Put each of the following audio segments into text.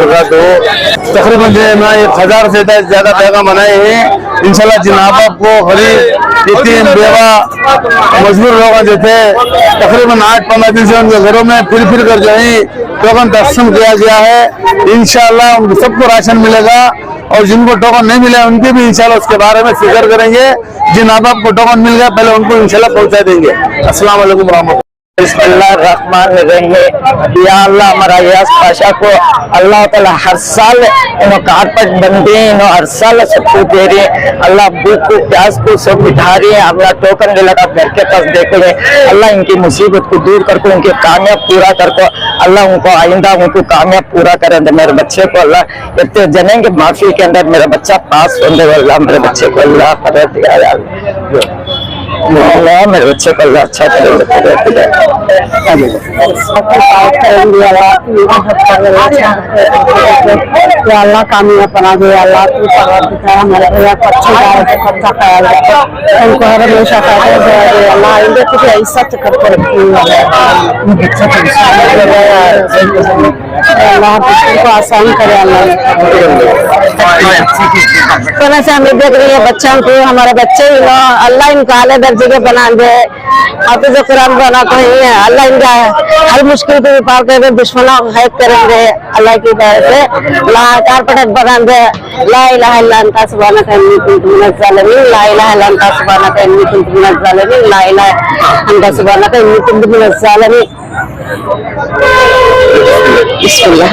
तकरीबन जो है ना 1000 से ज्यादा पैगाम बनाए हैं। इंशाल्लाह जिन आप को गरीब यतीम बेवा मजबूर लोग जो थे तकरीबन 8-15 दिन से उनके घरों में फिर कर जो है टोकन तकसीम किया गया है। इंशाल्लाह उनको सबको राशन मिलेगा और जिनको टोकन नहीं मिले उनके भी इंशाल्लाह उसके बारे में फिक्र करेंगे। जिन आप को टोकन मिल गया पहले उनको इंशाल्लाह पहुंचा देंगे। अस्सलाम वालेकुम रहमतुल्लाह। या अल्लाह हमारा यास पाशा को अल्लाह ताला हर साल कारपट बनते हैं, हर साल सबको दे रहे हैं। अल्लाह भूख को प्यास को सब मिटा रहे हैं। अल्लाह टोकन दे लगा घर के पास देखे अल्लाह इनकी मुसीबत को दूर करके उनके कामयाब पूरा करके अल्लाह उनको आइंदा उनको कामयाब पूरा करें। मेरे बच्चे को अल्लाह इतने जने के माफी के अंदर मेरा बच्चा पास होने वाला मेरे बच्चे को अल्लाह कर दिया अल्लाह मेरे बच्चे को अल्लाह अच्छा करेंगे। अल्लाह कामयाब बना दे। अल्लाह हमारे भैया को अच्छी अच्छा ख्याल रखो, उनको हर हमेशा फायदा दे। अल्लाह इनके कुछ इज्जत करके अल्लाह को आसान करे। अल्लाह से हमें देख रही है बच्चों को हमारे बच्चे अल्लाह इनको आले दर्जे के बना दे। हाफिज कुरान बना तो ही है। अल्लाह इनका हर मुश्किल को पार कर दुश्मनों को हैक करेंगे अल्लाह की दया से। कारपट बना दे। ला इलाहा इल्ला अंता सुब्हानका इन्नी कुन्तु मिनज़ ज़ालिमीन। ला इलाहा इल्ला अंता सुब्हानका इन्नी कुन्तु मिनज़ ज़ालिमीन। ला इलाहा अंता सुब्हानका इन्नी कुन्तु मिनज़ ज़ालिमीन। बिस्मिल्लाह।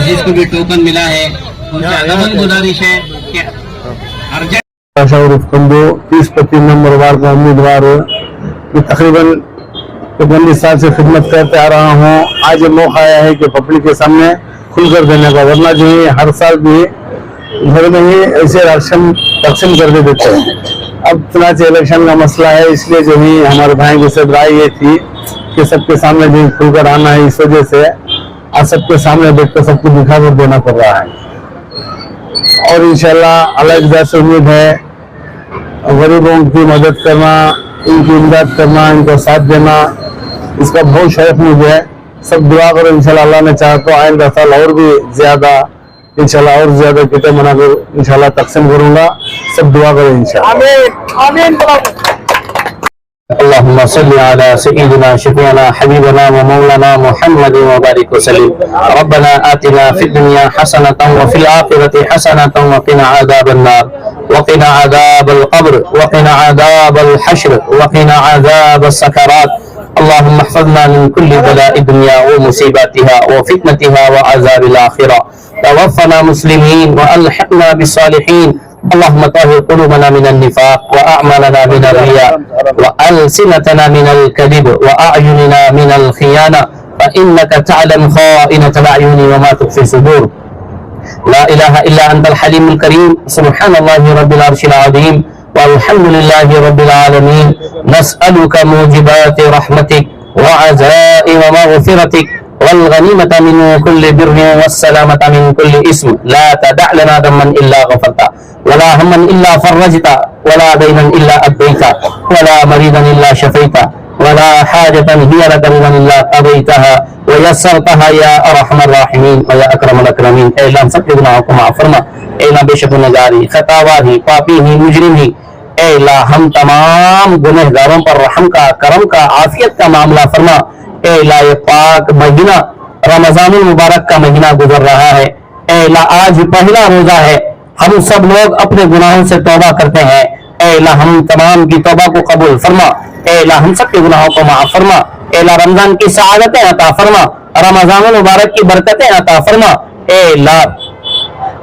जिसको भी टोकन मिला है उनसे अदबन गुजारिश है कि अर्जेंट 30-25 नंबर वार्ड का उम्मीदवार हूँ। मैं तकरीबन 19 साल से खिदमत करते आ रहा हूँ। आज ये मौका आया है कि पब्लिक के सामने खुलकर देने का, वरना जो है हर साल भी घर में ही ऐसे राशन तकसीम कर देते हैं। अब चुनाव इलेक्शन का मसला है, इसलिए जो है हमारे भाई की सब राय ये थी कि सबके सामने जो खुलकर आना है। इस वजह से आज सबके सामने बैठकर सबको दिखा कर देना पड़ रहा है। और इंशाल्लाह अल्लाह से उम्मीद है गरीबों की मदद करना, इनकी इमदाद करना, इनको साथ देना, इसका बहुत शौक मुझे है। सब दुआ करो इंशाल्लाह अल्लाह ने चाहा तो आइंदा साल और भी ज्यादा इंशाल्लाह और ज्यादा किटे बनाकर इंशाल्लाह तकसीम करूंगा। सब दुआ करो इंशाल्लाह। आमीन। अल्लाहुम्मा सल्ली अला सय्यिदिना शफीअना हबीबना व मौलाना मुहम्मद व बारिक वसल्लिम। रब्बना आतिना फिद दुनिया हसनतन व फिल आखिरति हसनतन व क़िना अज़ाबन नार व क़िना अज़ाबल क़ब्र व क़िना अज़ाबल हश्र व क़िना अज़ाबस सकरात। अल्लाहुम्मा हफ़ज़ना मिन कुल्ली बलाइ दुनिया व मुसीबतिहा व फितनतिहा व अज़ाबिल आखिरा। तवफ़्फ़ना मुस्लिमीन व अल्हिक़ना बिस्सालिहीन। اللهم طهر قلوبنا من النفاق وأعمالنا من الرياء وألسنتنا من الكذب وأعيننا من الخيانة فإنك تعلم خائنة الأعين وما تخفي الصدور. لا إله إلا أنت الحليم الكريم. سبحان الله رب العرش العظيم والحمد لله رب العالمين. نسألك موجبات رحمتك وعزائم مغفرتك والغنيمة من كل بر والسلامة من كل اسم. لا تدع لنا ذنبا إلا غفرته ولا هما إلا فرجته ولا دينا إلا أديته ولا مريضا إلا شفيته ولا حاجة هي لك رضا إلا قضيتها ويسرتها يا أرحم الراحمين ويا أكرم الأكرمين. اے اللہ ہم سب کے گناہوں کو معاف فرما. اے اللہ بے شک گنہگاری خطاوار ہی پاپی ہی مجرم ہی اے اللہ ہم تمام گنہگاروں پر رحم کا کرم کا عافیت کا معاملہ فرما. اے اللہ یہ پاک مہینہ رمضان المبارک کا مہینہ گزر رہا ہے. اے اللہ آج پہلا روزہ ہے. ہم سب لوگ اپنے گناہوں سے توبہ کرتے ہیں. اے اللہ ہم تمام کی توبہ کو قبول فرما. اے اللہ ہم سب کے گناہوں کو معاف فرما. اے اللہ رمضان کی سعادتیں عطا فرما. رمضان المبارک کی برکتیں عطا فرما. اے اللہ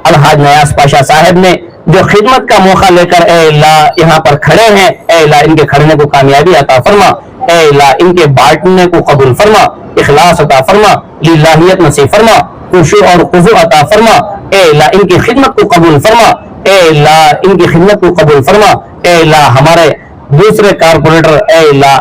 الحاج نیاز پاشا صاحب نے جو خدمت کا موقع لے کر اے اللہ یہاں پر کھڑے ہیں اے اللہ ان کے کھڑنے کو کامیابی عطا فرما. اے اللہ ان کے بانٹنے کو قبول فرما. اخلاص عطا فرما. للہیت نصیب فرما. خشوع اور خضوع عطا فرما. اے اللہ ان کی خدمت کو قبول فرما. اے اللہ ان کی خدمت کو قبول فرما. اے اللہ ہمارے دوسرے کارپوریٹر اے اللہ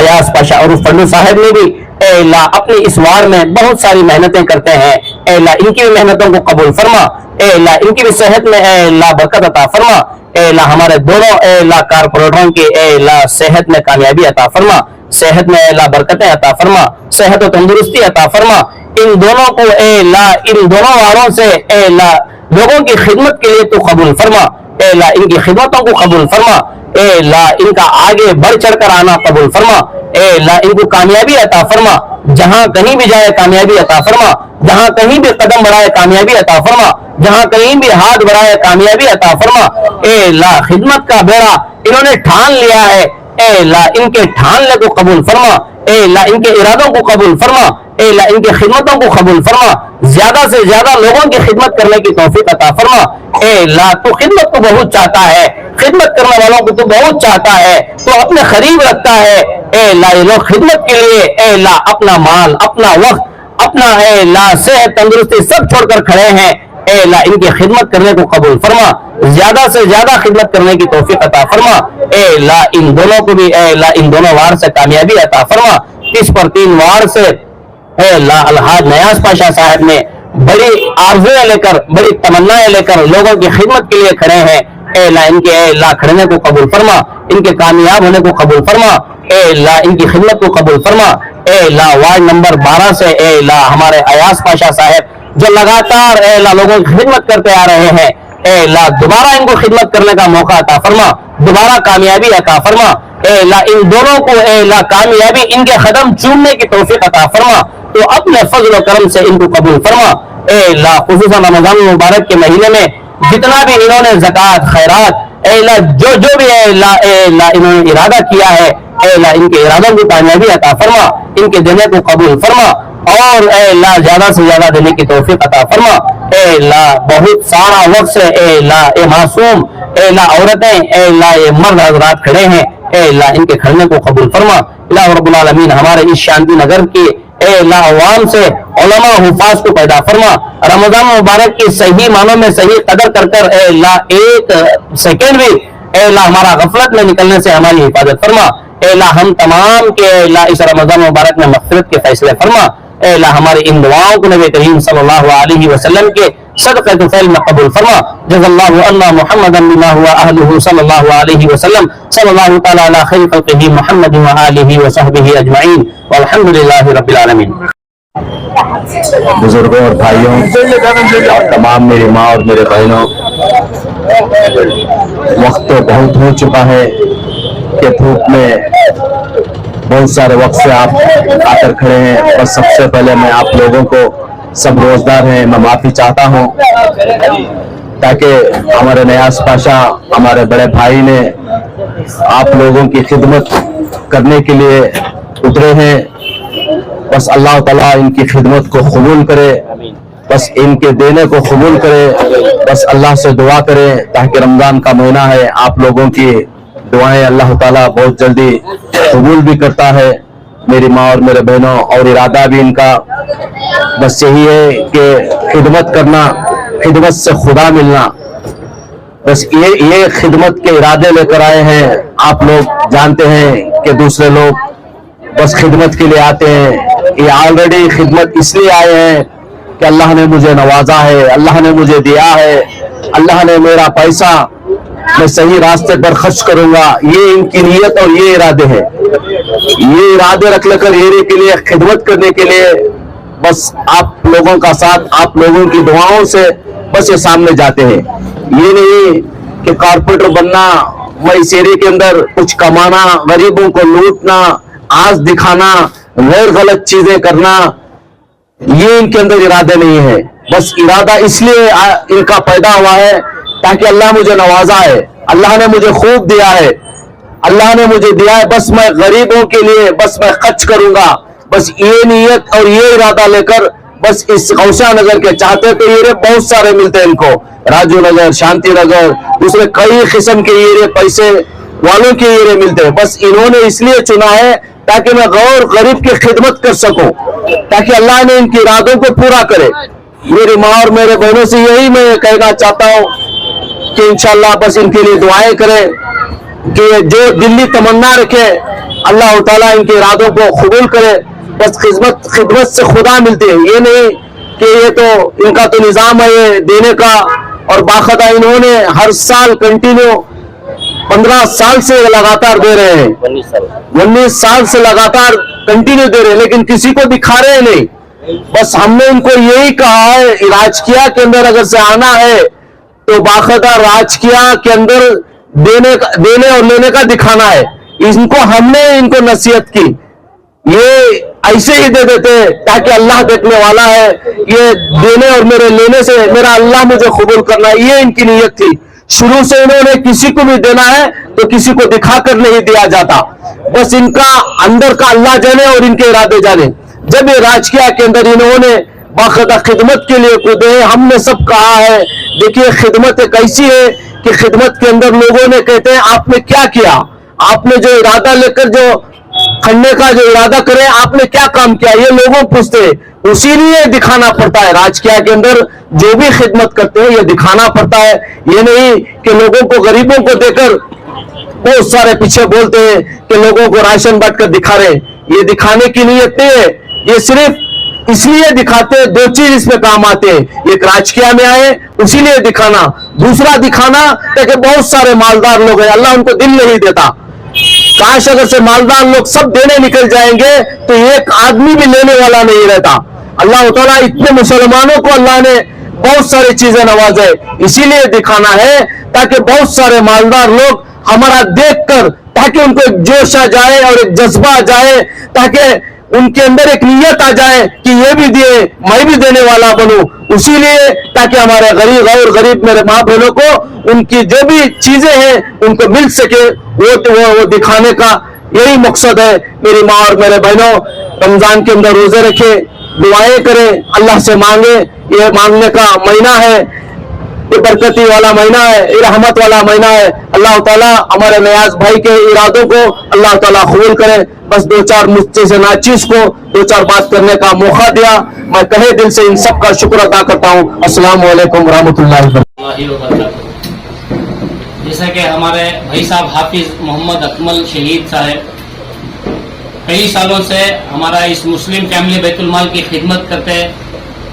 अयास पाशा और फंडू साहब ने भी ए अल्लाह अपनी इस वार में बहुत सारी मेहनतें करते हैं। ए अल्लाह इनकी भी मेहनतों को कबूल फरमा। ए अल्लाह इनकी भी सेहत में ए अल्लाह बरकत अता फरमा। ए अल्लाह हमारे दोनों ए अल्लाह कारपोरेटरों की ए अल्लाह सेहत में कामयाबी अता फरमा, सेहत में अल्लाह बरकतें अता फरमा, सेहत और तंदुरुस्ती अता फरमा। इन दोनों को ए अल्लाह इन दोनों वारों से ए अल्लाह लोगों की खिदमत के लिए तो कबूल फरमा। ए अल्लाह इनकी खिदमतों को कबूल फरमा। ए अल्लाह इनका आगे बढ़ चढ़ कर आना कबूल फरमा। ए अल्लाह इनको कामयाबी अता फरमा, जहां कहीं भी जाए कामयाबी अता फरमा, जहां कहीं भी कदम बढ़ाए कामयाबी अता फरमा, जहां कहीं भी हाथ बढ़ाए कामयाबी अता फरमा। ए अल्लाह खिदमत का बेड़ा इन्होंने ठान लिया है, ए अल्लाह इनके ठानने को कबूल फरमा। ए अल्लाह इनके इरादों को कबूल फरमा। ए अल्लाह इनके खिदमतों को कबूल फरमा, ज्यादा से ज्यादा लोगों की खिदमत करने की तौफीक अता फरमा। ए अल्लाह तू खिदमत को बहुत चाहता है, खिदमत करने वालों को तू बहुत चाहता है, तो अपने करीब रखता है। ए अल्लाह ये लोग खिदमत के लिए ए अल्लाह अपना माल, अपना वक्त, अपना ए अल्लाह सेहत तंदुरुस्ती सब छोड़कर खड़े हैं। ए अल्लाह इनकी खिदमत करने को कबूल फरमा, ज्यादा से ज्यादा खिदमत करने की तौफीक अता फरमा। ए अल्लाह इन दोनों को भी ए अल्लाह इन दोनों वार से कामयाबी अता फरमा। 30 पर 3 वार से ए अल्लाह अलहाज नयाज पाशा साहब ने बड़ी आरज़ुएं लेकर, बड़ी तमन्नाएं लेकर लोगों की खिदमत के लिए खड़े हैं। ए अल्लाह इनके ए अल्लाह खड़ने को कबूल फरमा, इनके कामयाब होने को कबूल फरमा। ए अल्लाह इनकी खिदमत को कबूल फरमा। ए अल्लाह वार्ड नंबर 12 से ए अल्लाह हमारे अयास पाशा साहब जो लगातार ए अल्लाह लोगों की खिदमत करते आ रहे हैं, ए अल्लाह दोबारा इनको खिदमत करने का मौका अता फरमा, दोबारा कामयाबी अता फरमा। ए अल्लाह इन दोनों को ए अल्लाह कामयाबी इनके कदम चूमने की तौफीक अता फरमा, तो अपने फजल और करम से इनको कबूल फरमा। ए अल्लाह खुसूसन रमजान मुबारक के महीने में जितना भी इन्होंने ज़कात खैरात ए अल्लाह जो भी ए अल्लाह इन्होंने इरादा किया है, ए अल्लाह इनके इरादों की कामयाबी अता फरमा, इनके देने को कबूल फरमा और ए अल्लाह ज्यादा से ज्यादा देने की तौफीक अता फरमा। ए अल्लाह बहुत सारा वक्त से ए अल्लाह ये मासूम ए अल्लाह औरतें ए अल्लाह ये मर्द हजरात खड़े हैं, ए अल्लाह इनके खड़ने को कबूल फरमा। अल्लाह रब्बुल आलमीन हमारे इस शांति नगर की ए अल्लाह अवाम से उलमा हुफाज को पैदा फरमा, रमजान मुबारक की सही मानों में सही कदर कर कर ए अल्लाह एक सेकेंड भी ए अल्लाह हमारा गफलत में निकलने से हमारी हिफाजत फरमा। ए अल्लाह हम तमाम के अल्लाह इस रमजान मुबारक में मग़फ़िरत के फैसले फरमा। ए अल्लाह हमारी इन दुआओं को नबी करीम सल्लल्लाहु अलैहि वसल्लम के सदक़े तुफ़ैल में कबूल फरमा। जज़ल्लाहु अन्ना मुहम्मदन बिमा हुवा अहलुहु सल्लल्लाहु अलैहि वसल्लम, सल्लल्लाहु तआला अला खैरि ख़ल्क़िही मुहम्मद व आलिहि व सहबिही अजमईन, वल्हम्दुलिल्लाहि रब्बिल आलमीन। बुजुर्गों और भाइयों और तमाम मेरी माँ और मेरे बहनों, वक्त तो बहुत हो चुका है कि धूप में बहुत सारे वक्त से आप आकर खड़े हैं। बस सबसे पहले मैं आप लोगों को, सब रोजगार हैं, मैं माफी चाहता हूं, ताकि हमारे नयाज पाशा हमारे बड़े भाई ने आप लोगों की खिदमत करने के लिए उतरे हैं। बस अल्लाह ताला इनकी खिदमत को कबूल करे, बस इनके देने को कबूल करे। बस अल्लाह से दुआ करें, ताकि रमजान का महीना है, आप लोगों की दुआएं अल्लाह ताला बहुत जल्दी कबूल भी करता है। मेरी माँ और मेरे बहनों, और इरादा भी इनका बस यही है कि खिदमत करना, खिदमत से खुदा मिलना, बस ये खिदमत के इरादे लेकर आए हैं। आप लोग जानते हैं कि दूसरे लोग बस खिदमत के लिए आते हैं, ये ऑलरेडी खिदमत इसलिए आए हैं कि अल्लाह ने मुझे नवाजा है, अल्लाह ने मुझे दिया है, अल्लाह ने मेरा पैसा मैं सही रास्ते पर खर्च करूंगा, ये इनकी नीयत और ये इरादे हैं। ये इरादे रख लेकर ये के लिए खिदमत करने के लिए बस आप लोगों का साथ, आप लोगों की दुआओं से बस ये सामने जाते हैं। ये नहीं कि कारपोरेटर बनना, मैं इस एरिया के अंदर कुछ कमाना, गरीबों को लूटना, आज दिखाना, गैर गलत चीजें करना, ये इनके अंदर इरादे नहीं है। बस इरादा इसलिए इनका पैदा हुआ है ताकि अल्लाह मुझे नवाजा है, अल्लाह ने मुझे खूब दिया है, अल्लाह ने मुझे दिया है, बस मैं गरीबों के लिए बस मैं खर्च करूंगा। बस ये नीयत और ये इरादा लेकर बस इस गौसा नगर के चाहते तो ये बहुत सारे मिलते हैं इनको, राजू नगर, शांति नगर, दूसरे कई किस्म के ये पैसे वालों के ये मिलते हैं। बस इन्होंने इसलिए चुना है ताकि मैं गौर गरीब की खिदमत कर सकूं, ताकि अल्लाह ने इनके इरादों को पूरा करे। मेरी माँ और मेरे बहनों से यही मैं कहना चाहता हूँ कि इंशाल्लाह बस इनके लिए दुआएं करें, کہ جو دلی تمنا رکھے اللہ تعالیٰ ان کے ارادوں کو قبول کرے. بس خدمت سے خدا ملتی ہے, یہ نہیں کہ یہ تو ان کا تو نظام ہے یہ دینے کا, اور باخدا انہوں نے ہر سال کنٹینیو 15 سال سے لگاتار دے رہے ہیں, 19 سال سے لگاتار کنٹینیو دے رہے ہیں, لیکن کسی کو دکھا رہے نہیں. بس ہم نے ان کو یہی کہا ہے راجکیہ کے اندر اگر سے آنا ہے تو باخدا راجکیہ کے اندر دینے اور لینے کا دکھانا ہے. ان کو ہم نے ان کو نصیحت کی, یہ ایسے ہی دے دیتے تاکہ اللہ دیکھنے والا ہے, یہ دینے اور میرے لینے سے میرا اللہ مجھے قبول کرنا ہے, یہ ان کی نیت تھی. شروع سے انہوں نے کسی کو بھی دینا ہے تو کسی کو دکھا کر نہیں دیا جاتا, بس ان کا اندر کا اللہ جانے اور ان کے ارادے جانے. جب یہ راجکیہ کے اندر انہوں نے باقاعدہ خدمت کے لیے کودے, ہم نے سب کہا ہے دیکھیے خدمت ایک ایسی ہے کہ خدمت کے اندر لوگوں نے کہتے ہیں آپ نے کیا کیا, آپ نے جو ارادہ لے کر جو کھڑنے کا جو ارادہ کرے آپ نے کیا کام کیا, یہ لوگوں پوچھتے ہیں. اسی لیے دکھانا پڑتا ہے راجکیہ کے اندر جو بھی خدمت کرتے ہیں یہ دکھانا پڑتا ہے. یہ نہیں کہ لوگوں کو غریبوں کو دے کر بہت سارے پیچھے بولتے ہیں کہ لوگوں کو راشن بانٹ کر دکھا رہے, یہ دکھانے کی نیت نہیں ہے. یہ صرف اس لیے دکھاتے ہیں, 2 چیز اس میں کام آتے ہیں, ایک راجکیہ میں آئے اسی لیے دکھانا, دوسرا دکھانا کہ بہت سارے مالدار لوگ ہیں اللہ ان کو دل نہیں دیتا. کاش اگر سے مالدار لوگ سب دینے نکل جائیں گے تو ایک آدمی بھی لینے والا نہیں رہتا. اللہ تعالیٰ اتنے مسلمانوں کو اللہ نے بہت ساری چیزیں نوازے, اسی لیے دکھانا ہے تاکہ بہت سارے مالدار لوگ ہمارا دیکھ کر تاکہ ان کو ایک جوش آ جائے اور ایک جذبہ آ جائے, تاکہ ان کے اندر ایک نیت آ جائے کہ یہ بھی دے میں بھی دینے والا بنوں. اسی لیے تاکہ ہمارے غریب اور غریب میرے ماں بہنوں کو ان کی جو بھی چیزیں ہیں ان کو مل سکے, وہ دکھانے کا یہی مقصد ہے. میری ماں اور میرے بہنوں رمضان کے اندر روزے رکھے, دعائیں کریں, اللہ سے مانگے. یہ مانگنے کا مہینہ ہے, یہ برکتی والا مہینہ ہے, یہ رحمت والا مہینہ ہے. اللہ تعالیٰ ہمارے نیاز بھائی کے ارادوں کو اللہ تعالیٰ قبول کرے. بس 2-4 مجھ جیسے ناچیز کو 2-4 بات کرنے کا موقع دیا, میں تہہ دل سے ان سب کا شکر ادا کرتا ہوں. السلام علیکم ورحمۃ اللہ وبرکاتہ. جیسا کہ ہمارے بھائی صاحب حافظ محمد اکمل شہید صاحب کئی سالوں سے ہمارا اس مسلم فیملی بیت المال کی خدمت کرتے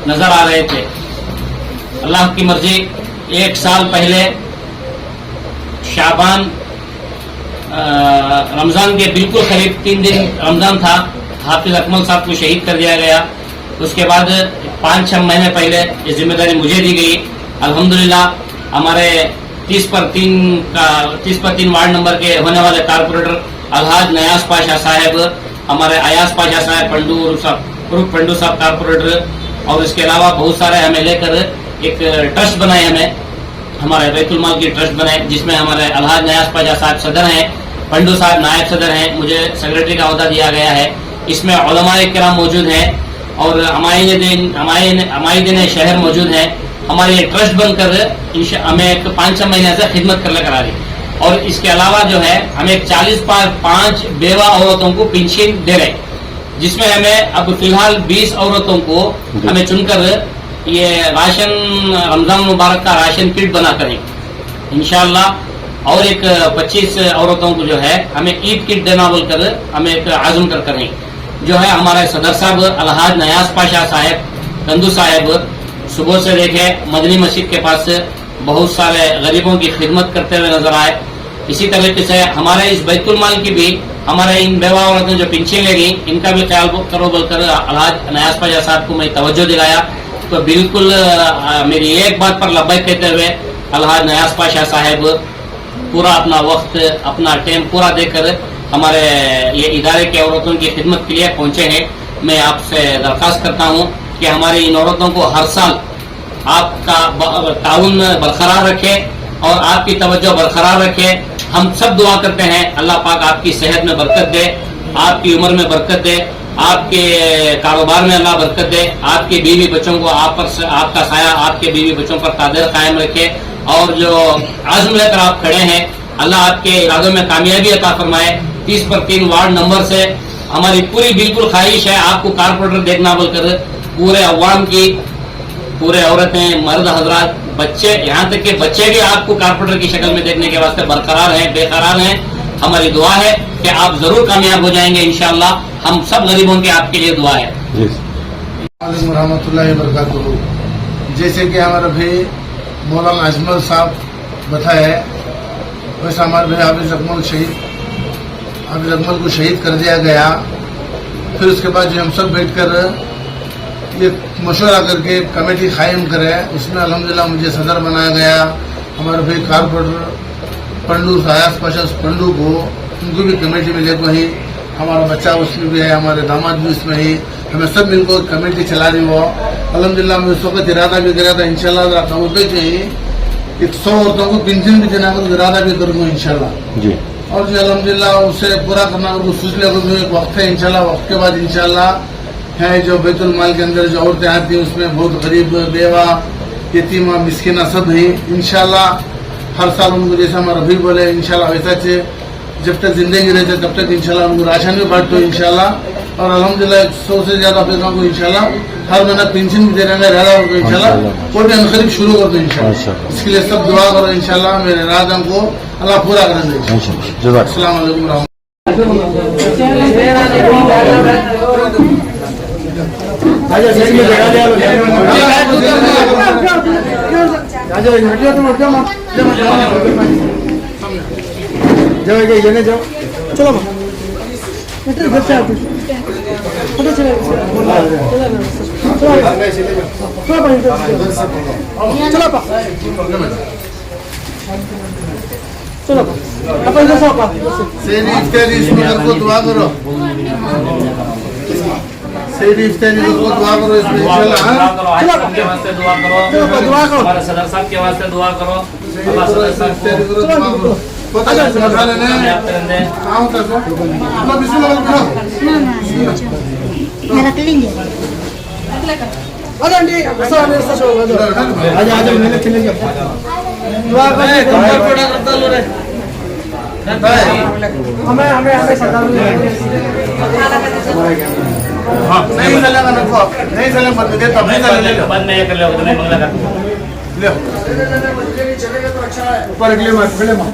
نظر آ رہے تھے. اللہ کی مرضی 1 سال پہلے شعبان رمضان کے بالکل قریب 3 دن رمضان تھا, حافظ اکمل صاحب کو شہید کر دیا گیا. اس کے بعد 5-6 مہینے پہلے یہ ذمہ داری مجھے دی گئی. الحمدللہ ہمارے 30/3 وارڈ نمبر کے ہونے والے کارپوریٹر الحاج نیاز پاشا صاحب, ہمارے ایاز پاشا صاحب, پنڈو صاحب کارپوریٹر, اور اس کے علاوہ بہت سارے ہمیں لے کر ایک ٹرسٹ بنائے, ہمارے بیت المال کی ٹرسٹ بنائے, جس میں ہمارے الحاج نیاز پاشا صاحب صدر ہیں, پنڈو صاحب نائب صدر ہیں, مجھے سیکرٹری کا عہدہ دیا گیا ہے. اس میں علماء کرام موجود ہیں اور عمائدین شہر موجود ہیں. ہماری یہ ٹرسٹ بن کر ہمیں 5-6 مہینے سے خدمت کرا رہی. اور اس کے علاوہ جو ہے ہمیں 40-5 بیوہ عورتوں کو پنشن دے رہے, جس میں ہمیں اب فی الحال 20 عورتوں کو ہمیں چن کر یہ راشن رمضان مبارک کا راشن کٹ بنا کریں انشاءاللہ, اور ایک 25 عورتوں کو جو ہے ہمیں عید کٹ دینا بول کر ہمیں ایک عزم کریں. جو ہے ہمارے صدر صاحب الحاج نیاز پاشا صاحب کندو صاحب صبح سے دیکھے مدنی مسجد کے پاس بہت سارے غریبوں کی خدمت کرتے ہوئے نظر آئے. اسی طریقے سے ہمارے اس بیت المال کی بھی ہمارے ان بیوہ عورتیں جو پنشن لے گئی ان کا بھی خیال کرو بول کر الحاج نیاز پاشا صاحب کو میں توجہ دلایا. تو بالکل میری ایک بات پر لبیک کہتے ہوئے الحاج نیاز پاشا صاحب پورا اپنا وقت اپنا ٹائم پورا دے کر ہمارے یہ ادارے کے عورتوں کی خدمت کے لیے پہنچے ہیں. میں آپ سے درخواست کرتا ہوں کہ ہماری ان عورتوں کو ہر سال آپ کا تعاون برقرار رکھے اور آپ کی توجہ برقرار رکھے. ہم سب دعا کرتے ہیں اللہ پاک آپ کی صحت میں برکت دے, آپ کی عمر میں برکت دے, آپ کے کاروبار میں اللہ برکت دے, آپ کے بیوی بچوں کو آپ کا سایہ آپ کے بیوی بچوں پر قادر قائم رکھے, اور جو عزم لے کر آپ کھڑے ہیں اللہ آپ کے ارادوں میں کامیابی عطا فرمائے. 30/3 وارڈ نمبر سے ہماری پوری بالکل خواہش ہے آپ کو کارپوریٹر دیکھنا بول کر پورے عوام کی, پورے عورتیں مرد حضرات बच्चे, यहाँ तक कि बच्चे भी आपको कारपोरेटर की शक्ल में देखने के वास्ते बरकरार हैं, बेकरार हैं। हमारी दुआ है कि आप जरूर कामयाब हो जाएंगे इंशाअल्लाह। हम सब गरीबों की आपके लिए दुआ है। वालेकुम रहमतुल्लाहि व बरकातुहू। जैसे कि हमारे भाई मौलाना अजमल साहब बताया है, वैसे हमारे भाई हाफिज अकमल को शहीद कर दिया गया। फिर उसके बाद जो हम सब बैठकर ये मशवरा करके कमेटी कायम करे, उसमें अल्हम्दुलिल्लाह मुझे सदर बनाया गया। हमारे भाई कारपोरेटर पंडू सायास पाशा पंडू को, उनको भी कमेटी में लेकर ही, हमारा बच्चा उसमें भी है, हमारे दामाद भी उसमें ही, हमें सब मिलकर कमेटी चला रही हो। अल्हम्दुलिल्लाह मैं उस वक्त इरादा भी करा था इंशाल्लाह कमेटी से ही 100 औरतों को पेंशन भी देना का इरादा भी करूँगा इंशाल्लाह जी। और जो अल्हम्दुलिल्लाह उसे पूरा करना को सोच लिया को एक वक्त है इंशाल्लाह। वक्त के बाद इंशाल्लाह है जो बैतुल माल के अंदर जो औरतें आती हैं उसमें बहुत गरीब बेवा यतीमा मिस्किना सब है इंशाल्लाह। हर साल उनको जैसा हमारा भी बोले इंशाल्लाह वैसा से जब तक जिंदगी रहते तब तक इंशाल्लाह उनको राशन भी बांटो इंशाल्लाह। और अल्हम्दुलिल्लाह 100 से ज्यादा पैसा को इंशाल्लाह हर महीना पेंशन भी देने में इरादा होगा इंशाल्लाह। और भी अनखरीब शुरू कर दो इंशाल्लाह। इसके लिए सब दुआ करो इंशाल्लाह। मेरे इरादा को अल्लाह पूरा करेंगे इंशाल्लाह। अस्सलाम वालेकुम। चलो चलो अपन सेरी इफ्तारी इसमें को दुआ करो, सेरी इफ्तारी को दुआ करो इसमें इंशाल्लाह। के वास्ते दुआ करो, हमारे सदर साहब के वास्ते दुआ करो, अल्लाह सदर साहब को दुआ करो। पता है खाने ने आओ तो अपना बिस्मिल्लाह करो। मेरा क्लीन है अरे आजा मैंने चले गया दुआ करे कंबल पड़ा करता लो रे हमें सरदार हां नहीं चलेगा ना को नहीं चले मत दे तब नहीं चलेगा बंद नहीं कर ले उतने मंगला कर ले चलेगा तो अच्छा है ऊपर अगले मत